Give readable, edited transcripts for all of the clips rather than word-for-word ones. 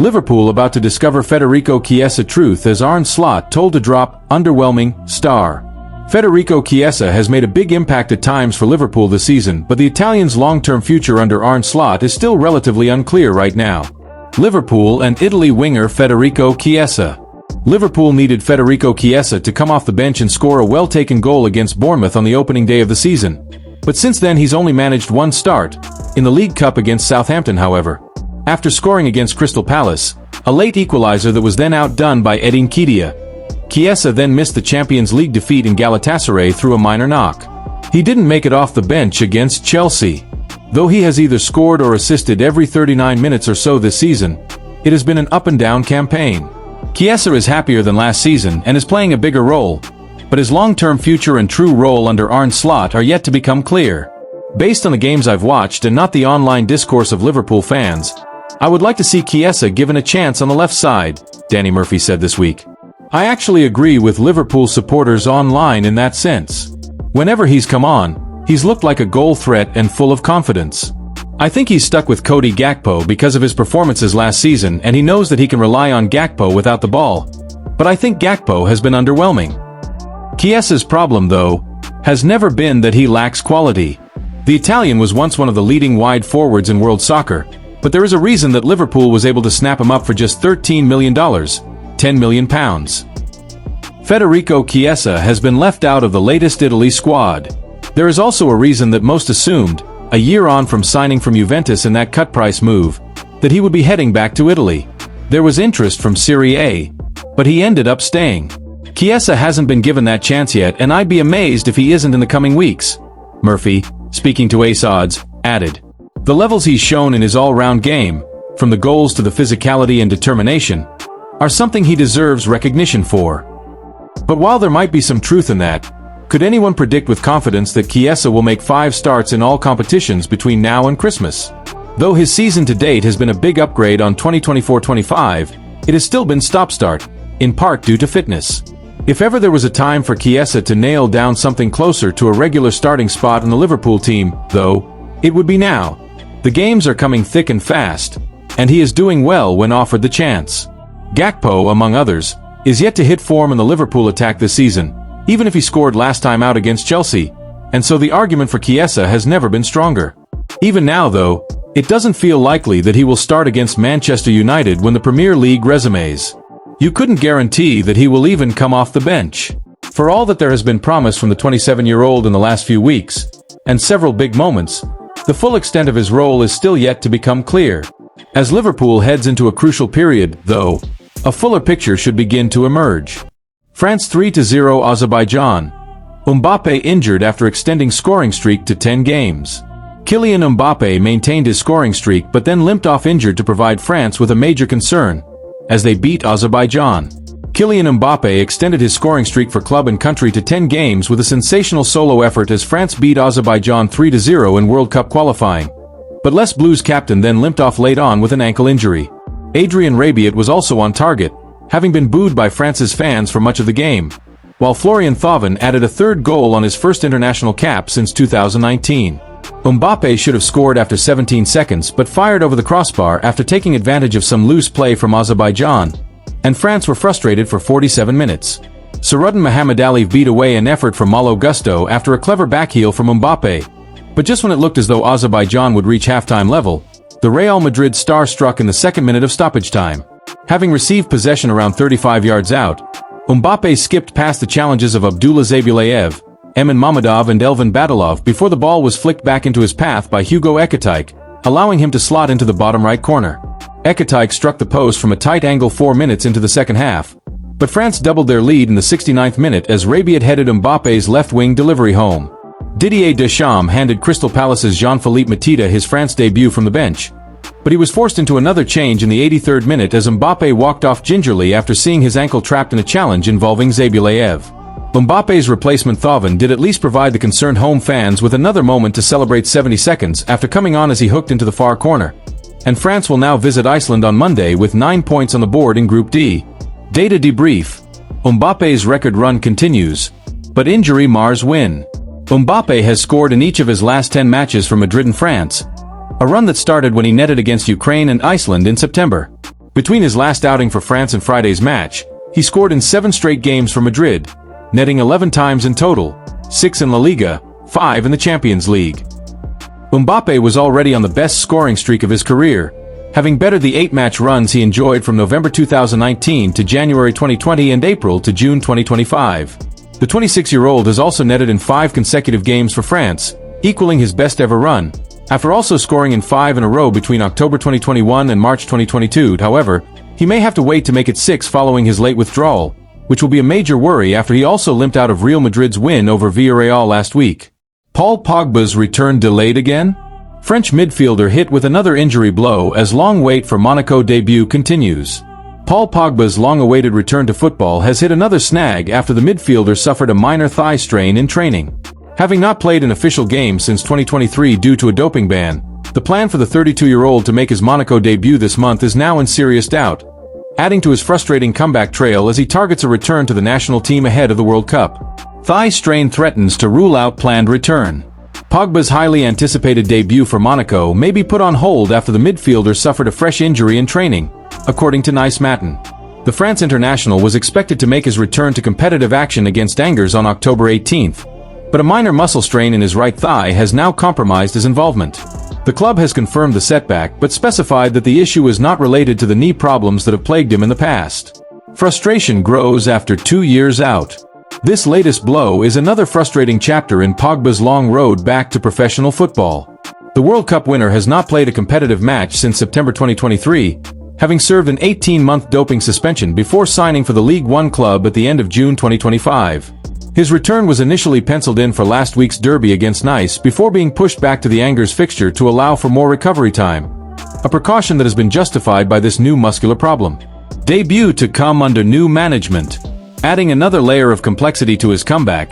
Liverpool about to discover Federico Chiesa truth as Arne Slot told to drop underwhelming star. Federico Chiesa has made a big impact at times for Liverpool this season, but the Italian's long-term future under Arne Slot is still relatively unclear right now. Liverpool and Italy winger Federico Chiesa. Liverpool needed Federico Chiesa to come off the bench and score a well-taken goal against Bournemouth on the opening day of the season. But since then he's only managed one start, in the League Cup against Southampton however. After scoring against Crystal Palace, a late equalizer that was then outdone by Edin Ketia. Chiesa then missed the Champions League defeat in Galatasaray through a minor knock. He didn't make it off the bench against Chelsea. Though he has either scored or assisted every 39 minutes or so this season, it has been an up-and-down campaign. Chiesa is happier than last season and is playing a bigger role, but his long-term future and true role under Arne Slot are yet to become clear. Based on the games I've watched and not the online discourse of Liverpool fans, I would like to see Chiesa given a chance on the left side, Danny Murphy said this week. I actually agree with Liverpool supporters online in that sense. Whenever he's come on, he's looked like a goal threat and full of confidence. I think he's stuck with Cody Gakpo because of his performances last season and he knows that he can rely on Gakpo without the ball. But I think Gakpo has been underwhelming. Chiesa's problem, though, has never been that he lacks quality. The Italian was once one of the leading wide forwards in world soccer, but there is a reason that Liverpool was able to snap him up for just $13 million, £10 million. Federico Chiesa has been left out of the latest Italy squad. There is also a reason that most assumed, a year on from signing from Juventus in that cut-price move, that he would be heading back to Italy. There was interest from Serie A, but he ended up staying. Chiesa hasn't been given that chance yet, and I'd be amazed if he isn't in the coming weeks. Murphy, speaking to Ace Odds, added, "The levels he's shown in his all-round game, from the goals to the physicality and determination, are something he deserves recognition for." But while there might be some truth in that, could anyone predict with confidence that Chiesa will make 5 starts in all competitions between now and Christmas? Though his season to date has been a big upgrade on 2024-25, it has still been stop-start, in part due to fitness. If ever there was a time for Chiesa to nail down something closer to a regular starting spot in the Liverpool team, though, it would be now. The games are coming thick and fast, and he is doing well when offered the chance. Gakpo, among others, is yet to hit form in the Liverpool attack this season, even if he scored last time out against Chelsea, and so the argument for Chiesa has never been stronger. Even now, though, it doesn't feel likely that he will start against Manchester United when the Premier League resumes. You couldn't guarantee that he will even come off the bench. For all that there has been promise from the 27-year-old in the last few weeks, and several big moments, the full extent of his role is still yet to become clear. As Liverpool heads into a crucial period, though, a fuller picture should begin to emerge. France 3-0 Azerbaijan. Mbappe injured after extending scoring streak to 10 games. Kylian Mbappe maintained his scoring streak but then limped off injured to provide France with a major concern, as they beat Azerbaijan. Kylian Mbappe extended his scoring streak for club and country to 10 games with a sensational solo effort as France beat Azerbaijan 3-0 in World Cup qualifying. But Les Bleus captain then limped off late on with an ankle injury. Adrien Rabiot was also on target, having been booed by France's fans for much of the game, while Florian Thauvin added a third goal on his first international cap since 2019. Mbappe should have scored after 17 seconds but fired over the crossbar after taking advantage of some loose play from Azerbaijan, and France were frustrated for 47 minutes. Saruddin Mohamed Ali beat away an effort from Malo Gusto after a clever backheel from Mbappe, but just when it looked as though Azerbaijan would reach halftime level, the Real Madrid star struck in the second minute of stoppage time. Having received possession around 35 yards out, Mbappe skipped past the challenges of Abdullah Zabilayev, Emin Mammadov and Elvin Badalov before the ball was flicked back into his path by Hugo Ekitike, allowing him to slot into the bottom right corner. Ekitike struck the post from a tight angle 4 minutes into the second half, but France doubled their lead in the 69th minute as Rabiot headed Mbappe's left-wing delivery home. Didier Deschamps handed Crystal Palace's Jean-Philippe Mateta his France debut from the bench, but he was forced into another change in the 83rd minute as Mbappe walked off gingerly after seeing his ankle trapped in a challenge involving Zabilayev. Mbappe's replacement Thauvin did at least provide the concerned home fans with another moment to celebrate 70 seconds after coming on as he hooked into the far corner. And France will now visit Iceland on Monday with 9 points on the board in Group D. Data debrief. Mbappe's record run continues, but injury mars win. Mbappe has scored in each of his last 10 matches for Madrid and France, a run that started when he netted against Ukraine and Iceland in September. Between his last outing for France and Friday's match, he scored in 7 straight games for Madrid, netting 11 times in total, 6 in La Liga, 5 in the Champions League. Mbappe was already on the best scoring streak of his career, having bettered the 8-match runs he enjoyed from November 2019 to January 2020 and April to June 2025. The 26-year-old has also netted in 5 consecutive games for France, equaling his best-ever run, after also scoring in 5 in a row between October 2021 and March 2022. However, he may have to wait to make it 6 following his late withdrawal, which will be a major worry after he also limped out of Real Madrid's win over Villarreal last week. Paul Pogba's return delayed again? French midfielder hit with another injury blow as long wait for Monaco debut continues. Paul Pogba's long-awaited return to football has hit another snag after the midfielder suffered a minor thigh strain in training. Having not played an official game since 2023 due to a doping ban, the plan for the 32-year-old to make his Monaco debut this month is now in serious doubt, adding to his frustrating comeback trail as he targets a return to the national team ahead of the World Cup. Thigh strain threatens to rule out planned return. Pogba's highly anticipated debut for Monaco may be put on hold after the midfielder suffered a fresh injury in training, according to Nice Matin. The France international was expected to make his return to competitive action against Angers on October 18th, but a minor muscle strain in his right thigh has now compromised his involvement. The club has confirmed the setback but specified that the issue is not related to the knee problems that have plagued him in the past. Frustration grows after 2 years out. This latest blow is another frustrating chapter in Pogba's long road back to professional football. The World Cup winner has not played a competitive match since September 2023, having served an 18-month doping suspension before signing for the League One club at the end of June 2025. His return was initially penciled in for last week's derby against Nice before being pushed back to the Angers fixture to allow for more recovery time, a precaution that has been justified by this new muscular problem. Debut to come under new management. Adding another layer of complexity to his comeback,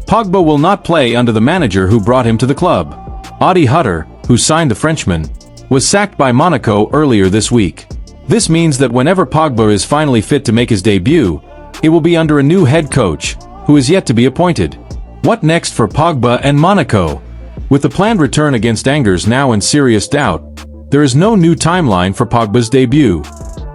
Pogba will not play under the manager who brought him to the club. Adi Hutter, who signed the Frenchman, was sacked by Monaco earlier this week. This means that whenever Pogba is finally fit to make his debut, it will be under a new head coach, who is yet to be appointed. What next for Pogba and Monaco? With the planned return against Angers now in serious doubt, there is no new timeline for Pogba's debut.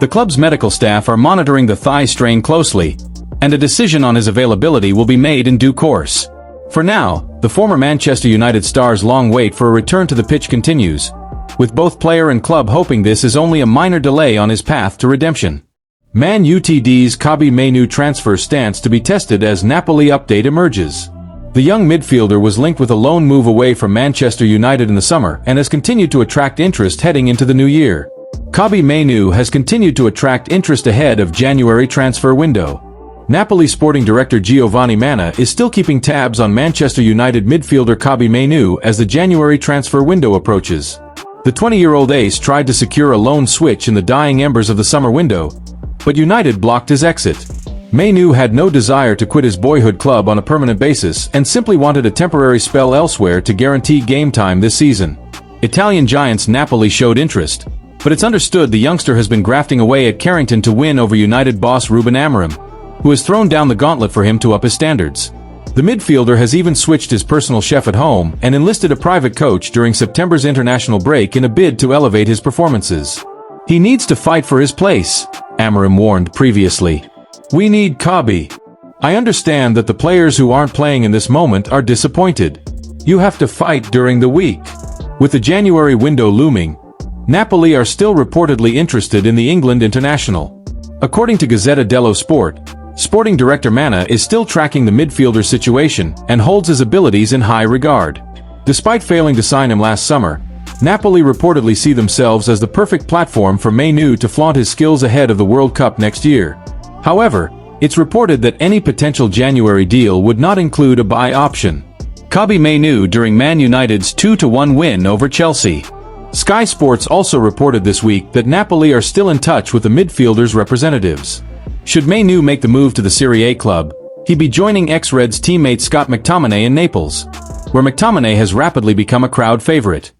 The club's medical staff are monitoring the thigh strain closely, and a decision on his availability will be made in due course. For now, the former Manchester United star's long wait for a return to the pitch continues, with both player and club hoping this is only a minor delay on his path to redemption. Man Utd's Kobbie Mainoo transfer stance to be tested as Napoli update emerges. The young midfielder was linked with a loan move away from Manchester United in the summer and has continued to attract interest heading into the new year. Kobbie Mainoo has continued to attract interest ahead of January transfer window. Napoli sporting director Giovanni Manna is still keeping tabs on Manchester United midfielder Kobbie Mainoo as the January transfer window approaches. The 20-year-old ace tried to secure a loan switch in the dying embers of the summer window, but United blocked his exit. Mainoo had no desire to quit his boyhood club on a permanent basis and simply wanted a temporary spell elsewhere to guarantee game time this season. Italian giants Napoli showed interest, but it's understood the youngster has been grafting away at Carrington to win over United boss Ruben Amorim, who has thrown down the gauntlet for him to up his standards. The midfielder has even switched his personal chef at home and enlisted a private coach during September's international break in a bid to elevate his performances. He needs to fight for his place, Amorim warned previously. We need Kobbie. I understand that the players who aren't playing in this moment are disappointed. You have to fight during the week. With the January window looming, Napoli are still reportedly interested in the England international. According to Gazzetta dello Sport, sporting director Manna is still tracking the midfielder's situation and holds his abilities in high regard. Despite failing to sign him last summer, Napoli reportedly see themselves as the perfect platform for Mainoo to flaunt his skills ahead of the World Cup next year. However, it's reported that any potential January deal would not include a buy option. Kobbie Mainoo during Man United's 2-1 win over Chelsea. Sky Sports also reported this week that Napoli are still in touch with the midfielder's representatives. Should Mainoo make the move to the Serie A club, he'd be joining ex-Reds teammate Scott McTominay in Naples, where McTominay has rapidly become a crowd favorite.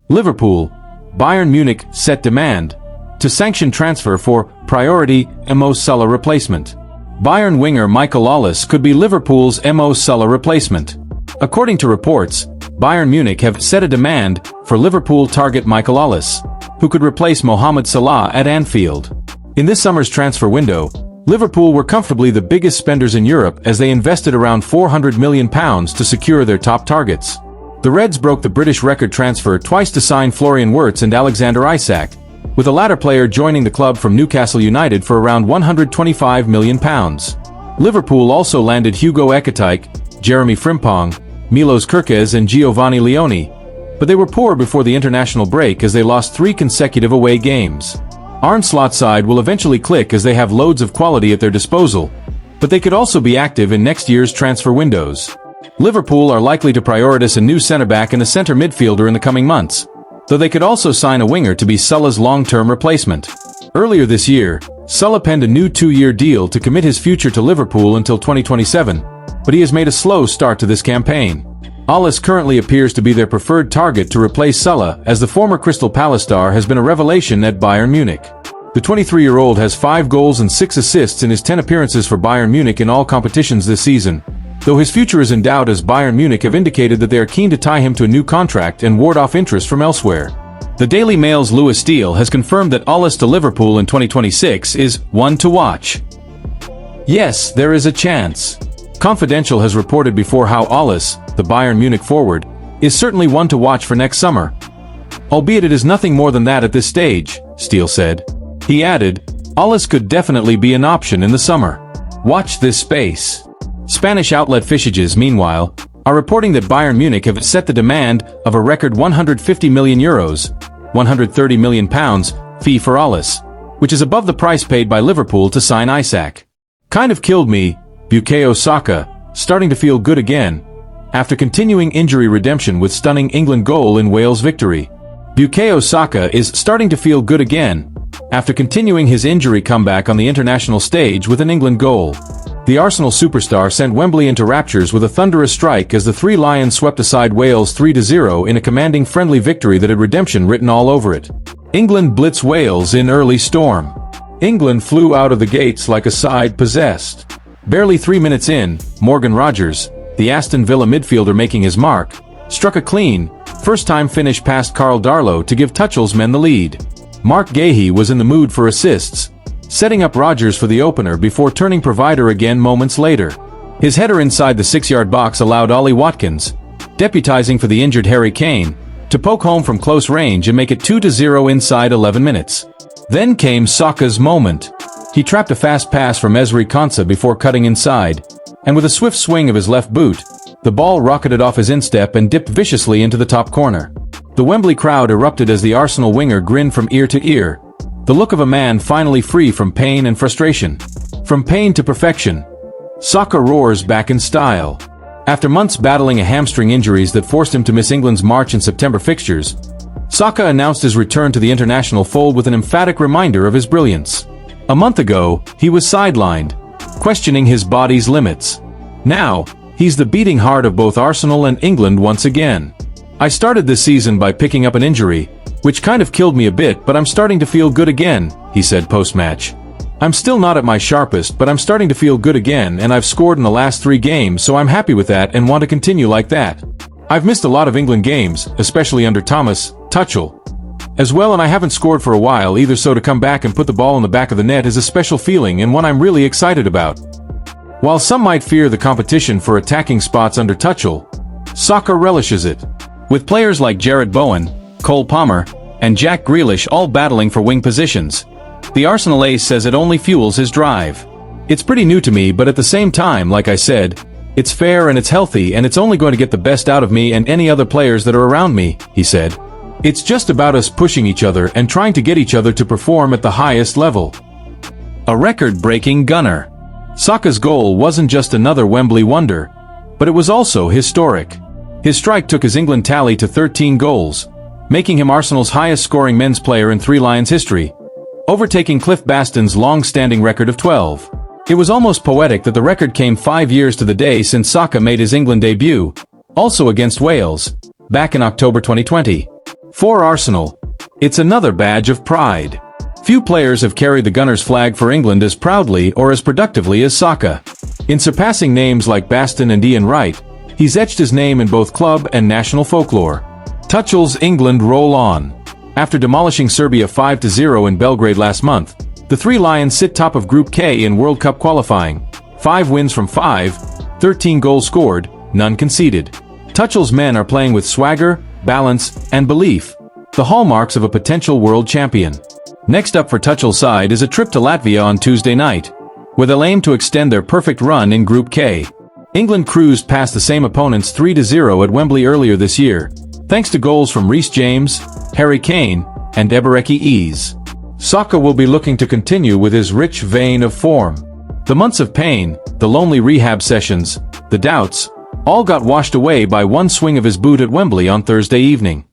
Liverpool, Bayern Munich set demand to sanction transfer for priority Mo Salah replacement. Bayern winger Michael Ollis could be Liverpool's Mo Salah replacement. According to reports, Bayern Munich have set a demand for Liverpool target Michael Ollis, who could replace Mohamed Salah at Anfield. In this summer's transfer window, Liverpool were comfortably the biggest spenders in Europe as they invested around £400 million to secure their top targets. The Reds broke the British record transfer twice to sign Florian Wirtz and Alexander Isak, with the latter player joining the club from Newcastle United for around £125 million. Liverpool also landed Hugo Ekitike, Jeremy Frimpong, Milos Kerkez and Giovanni Leone, but they were poor before the international break as they lost 3 consecutive away games. Arne Slot's side will eventually click as they have loads of quality at their disposal, but they could also be active in next year's transfer windows. Liverpool are likely to prioritize a new centre-back and a centre midfielder in the coming months, though they could also sign a winger to be Salah's long-term replacement. Earlier this year, Salah penned a new 2-year deal to commit his future to Liverpool until 2027, but he has made a slow start to this campaign. Alles currently appears to be their preferred target to replace Salah, as the former Crystal Palace star has been a revelation at Bayern Munich. The 23-year-old has 5 goals and 6 assists in his 10 appearances for Bayern Munich in all competitions this season, though his future is in doubt as Bayern Munich have indicated that they are keen to tie him to a new contract and ward off interest from elsewhere. The Daily Mail's Lewis Steele has confirmed that Alles to Liverpool in 2026 is one to watch. Yes, there is a chance. Confidential has reported before how Alles, the Bayern Munich forward, is certainly one to watch for next summer. Albeit it is nothing more than that at this stage, Steele said. He added, Alles could definitely be an option in the summer. Watch this space. Spanish outlet Fichajes, meanwhile, are reporting that Bayern Munich have set the demand of a record €150 million, £130 million, fee for Alles, which is above the price paid by Liverpool to sign Isak. Kind of killed me, Bukayo Saka, starting to feel good again, after continuing injury redemption with stunning England goal in Wales victory. Bukayo Saka is starting to feel good again, after continuing his injury comeback on the international stage with an England goal. The Arsenal superstar sent Wembley into raptures with a thunderous strike as the Three Lions swept aside Wales 3-0 in a commanding friendly victory that had redemption written all over it. England blitz Wales in early storm. England flew out of the gates like a side possessed. Barely 3 minutes in, Morgan Rogers, the Aston Villa midfielder making his mark, struck a clean, first-time finish past Karl Darlow to give Tuchel's men the lead. Mark Gahey was in the mood for assists, setting up Rogers for the opener before turning provider again moments later. His header inside the 6-yard box allowed Ollie Watkins, deputizing for the injured Harry Kane, to poke home from close range and make it 2-0 inside 11 minutes. Then came Saka's moment. He trapped a fast pass from Ezri Konsa before cutting inside, and with a swift swing of his left boot, the ball rocketed off his instep and dipped viciously into the top corner. The Wembley crowd erupted as the Arsenal winger grinned from ear to ear, the look of a man finally free from pain and frustration. From pain to perfection, Saka roars back in style. After months battling a hamstring injuries that forced him to miss England's March and September fixtures, Saka announced his return to the international fold with an emphatic reminder of his brilliance. A month ago, he was sidelined, questioning his body's limits. Now, he's the beating heart of both Arsenal and England once again. I started this season by picking up an injury, which kind of killed me a bit, but I'm starting to feel good again, he said post-match. I'm still not at my sharpest, but I'm starting to feel good again, and I've scored in the last 3 games, so I'm happy with that and want to continue like that. I've missed a lot of England games, especially under Thomas Tuchel, as well, and I haven't scored for a while either, so to come back and put the ball in the back of the net is a special feeling and one I'm really excited about. While some might fear the competition for attacking spots under Tuchel, Saka relishes it. With players like Jared Bowen, Cole Palmer, and Jack Grealish all battling for wing positions, the Arsenal ace says it only fuels his drive. It's pretty new to me, but at the same time, like I said, it's fair and it's healthy and it's only going to get the best out of me and any other players that are around me, he said. It's just about us pushing each other and trying to get each other to perform at the highest level. A record-breaking gunner. Saka's goal wasn't just another Wembley wonder, but it was also historic. His strike took his England tally to 13 goals, making him Arsenal's highest-scoring men's player in Three Lions history, overtaking Cliff Baston's long-standing record of 12. It was almost poetic that the record came 5 years to the day since Saka made his England debut, also against Wales, back in October 2020. For Arsenal, it's another badge of pride. Few players have carried the Gunners' flag for England as proudly or as productively as Saka. In surpassing names like Baston and Ian Wright, he's etched his name in both club and national folklore. Tuchel's England roll on. After demolishing Serbia 5-0 in Belgrade last month, The Three Lions sit top of Group K in World Cup qualifying. 5 wins from 5, 13 goals scored, none conceded. Tuchel's men are playing with swagger, balance, and belief, the hallmarks of a potential world champion. Next up for Tuchel's side is a trip to Latvia on Tuesday night, where they'll aim to extend their perfect run in Group K. England cruised past the same opponents 3-0 at Wembley earlier this year, thanks to goals from Reece James, Harry Kane, and Ebereki Eze. Saka will be looking to continue with his rich vein of form. The months of pain, the lonely rehab sessions, the doubts, all got washed away by one swing of his boot at Wembley on Thursday evening.